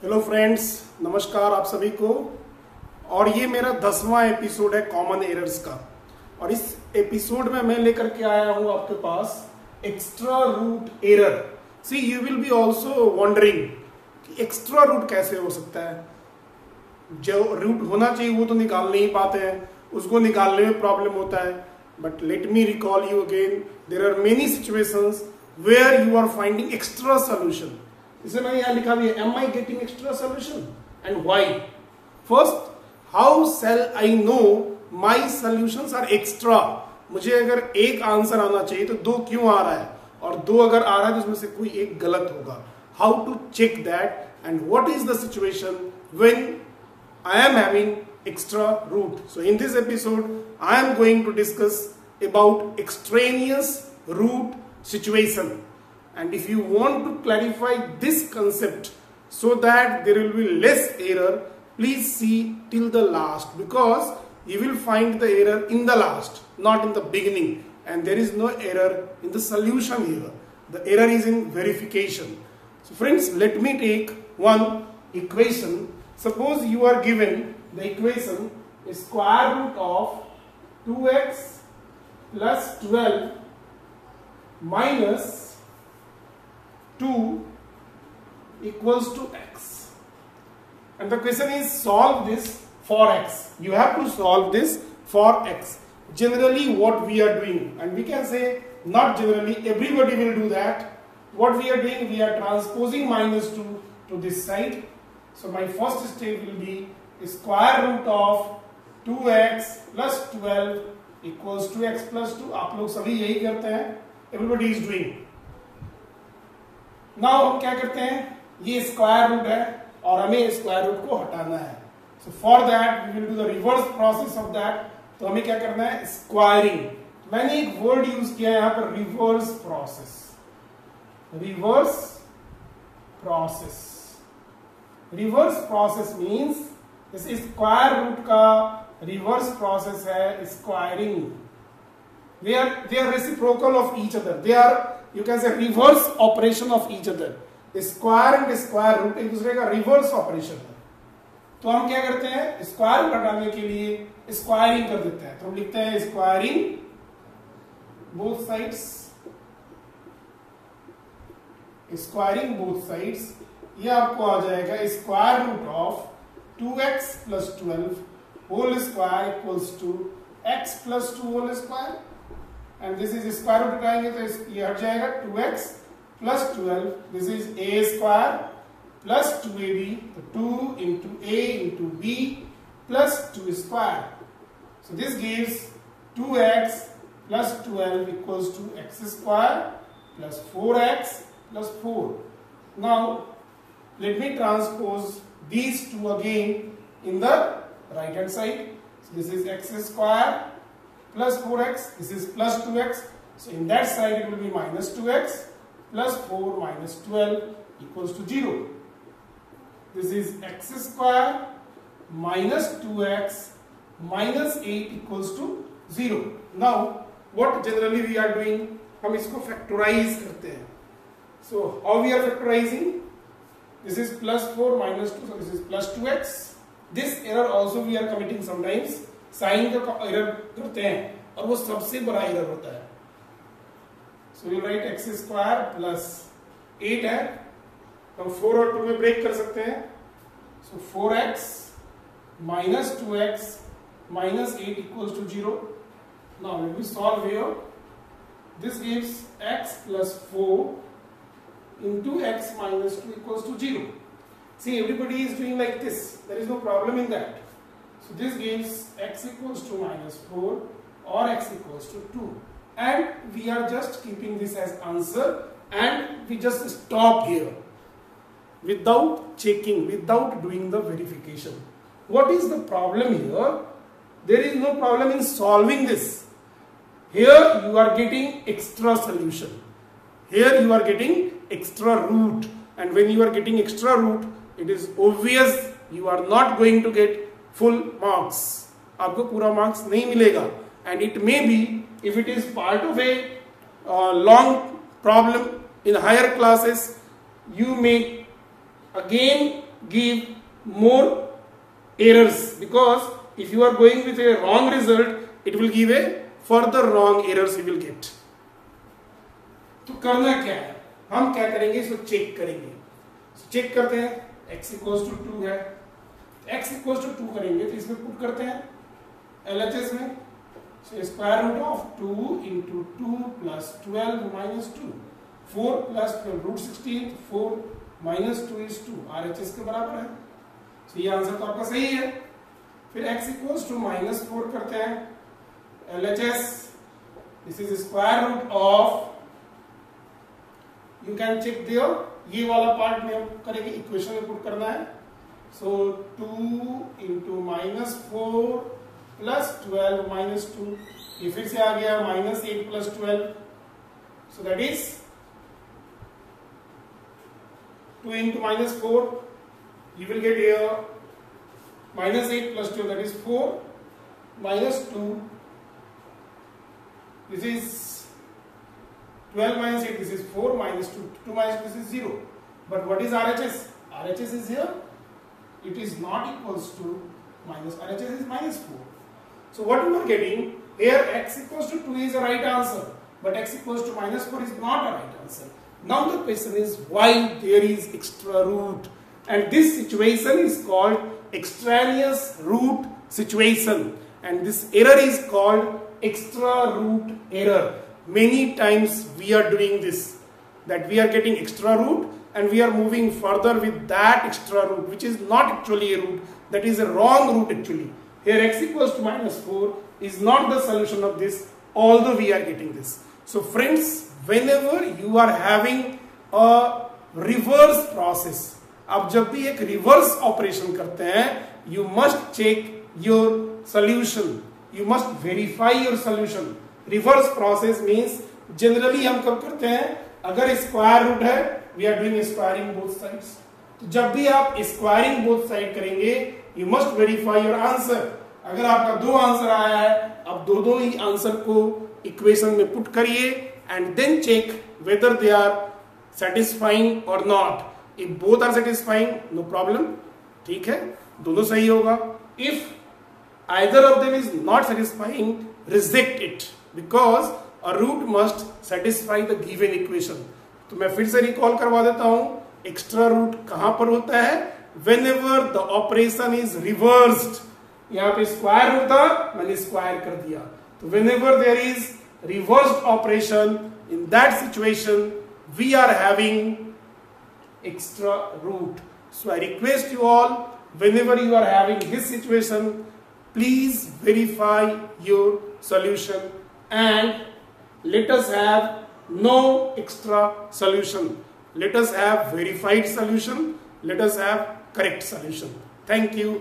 Hello friends, नमस्कार आप सभी को। और ये मेरा 10वां एपिसोड है कॉमन एरर्स का। और इस एपिसोड में मैं लेकर के आया हूं आपके पास extra root error. See you will be also wondering कि एक्स्ट्रा रूट कैसे हो सकता है। जो रूट होना चाहिए वो तो निकाल नहीं पाते हैं, उसको निकालने में प्रॉब्लम होता है। But let me recall you again, there are many situations where you are finding extra solution. इसे मैंने यहां लिखा भी है, am I getting extra solution and why. First, how shall I know my solutions are extra. मुझे अगर एक answer आना चाहिए तो दो क्यों आ रहा है, और दो अगर आ रहा है तो उसमें से कोई एक गलत होगा। How to check that and what is the situation when I am having extra root. So in this episode I am going to discuss about extraneous root situation. And if you want to clarify this concept so that there will be less error, please see till the last, because you will find the error in the last, not in the beginning. And there is no error in the solution here. The error is in verification. So friends, let me take one equation. Suppose you are given the equation square root of 2x plus 12 minus 2 equals to x. And the question is, solve this for x. You have to solve this for x. Generally what we are doing, and we can say not generally, everybody will do that. What we are doing, we are transposing minus 2 to this side. So my first step will be square root of 2x plus 12 equals to x plus 2. आप लोग सभी यही करते हैं, everybody is doing. Now हम क्या करते हैं, ये स्क्वायर रूट है और हमें स्क्वायर रूट को हटाना है. So for that we will do the reverse process of that. तो हमें क्या करना है, स्क्वायरिंग. मैंने एक वर्ड यूज किया है यहाँ पर, reverse process. Reverse process. Reverse process means इस स्क्वायर रूट का रिवर्स प्रोसेस है squaring. They are reciprocal of each other. They are, you can say, reverse operation of each other. Square and square root एक दूसरे का reverse operation है. तो हम क्या करते हैं, स्क्वायर रूट हटाने के लिए स्क्वायरिंग कर देते हैं. तो हम लिखते हैं squaring both sides. Squaring both sides, ये आपको आ जाएगा square root of 2x plus 12 whole square equals to x plus 2 whole square. And this is square root उठाएंगे तो ये हट जाएगा 2x plus 12. This is a square plus 2ab, तो 2 into a into b plus 2 square. So this gives 2x plus 12 equals to x square plus 4x plus 4. Now let me transpose these two again in the right hand side. So this is x square plus 4x, this is plus 2x. So in that side it will be minus 2x plus 4 minus 12 equals to 0. This is x square minus 2x minus 8 equals to 0. Now what generally we are doing, हम इसको factorize करते हैं. So how we are factorizing? This is plus 4 minus 2, so this is plus 2x. This error also we are committing sometimes. Sign का error करते हैं और वो सबसे बड़ा एरर होता है. So we write x square plus 8 है, हम 4 और 2 में ब्रेक कर सकते हैं. So 4x minus 2x minus 8 equals to 0. Now let me solve here. This gives x plus 4 into x minus 2 equals to 0. See, everybody is doing like this. There is no problem in that. So this gives x equals to minus 4 or x equals to 2. And we are just keeping this as answer and we just stop here without checking, without doing the verification. What is the problem here? There is no problem in solving this. Here you are getting extra solution. Here you are getting extra root, and when you are getting extra root, it is obvious you are not going to get full marks. आपको पूरा marks नहीं मिलेगा. And it may be, if it is part of a long problem in higher classes, you may again give more errors, because if you are going with a wrong result, it will give a further wrong errors you will get. तो करना क्या है, हम क्या करेंगे, इसको check करेंगे. Check करते हैं. x इक्वल्स टू 2 है, x इक्वल्स टू 2 करेंगे तो इसमें पुट करते हैं LHS में. Square root of 2 into 2 plus 12 minus 2, 4 plus 12 root 16, 4 minus 2 is 2, RHS के बराबर है. तो ये आंसर तो आपका सही है. फिर x इक्वल्स टू माइनस 4 करते हैं LHS. This is square root of, you can check there, ये वाला पार्ट में हम करेंगे, इक्वेशन में पुट करना है. सो 2 इंटू माइनस 4 प्लस 12 माइनस 2, ये फिर से आ गया minus 8 plus 12, so that is 2 into minus 4, you will get here minus 8 plus 2, that is 4 minus 2, this is 12 minus 8, this is 4 minus 2, 2 minus 2, this is 0. But what is RHS? RHS is here, it is not equals to minus, RHS is minus 4. So what you are getting here, x equals to 2 is a right answer, but x equals to minus 4 is not a right answer. Now the question is why there is extra root, and this situation is called extraneous root situation, and this error is called extra root error. Many times we are doing this, that we are getting extra root and we are moving further with that extra root, which is not actually a root, that is a wrong root actually. Here x equals to minus 4 is not the solution of this, although we are getting this. So friends, whenever you are having a reverse process, आप जब भी एक reverse operation करते हैं, you must check your solution, you must verify your solution. Reverse process means generally हम कब करते हैं, अगर स्क्वायर रूट है, we are doing squaring both sides. तो जब भी आप स्क्वायरिंग बोथ साइड करेंगे, you must verify your answer. अगर आपका 2 आंसर आया है, अब दो ही आंसर को इक्वेशन में पुट करिए and then check whether they are satisfying or not. If both are satisfying, no problem, ठीक है, दोनों सही होगा. If either of them is not satisfying, reject it, because a root must satisfy the given equation. तो मैं फिर से recall करवा देता हूं, एक्स्ट्रा रूट कहां पर होता है, whenever the operation is reversed. यहां पे स्क्वायर रूट था, मैंने स्क्वायर कर दिया. तो whenever there is reversed operation, in that situation we are having extra root. So I request you all, whenever you are having this situation, please verify your solution and let us have no extra solution. Let us have verified solution. Let us have correct solution. Thank you.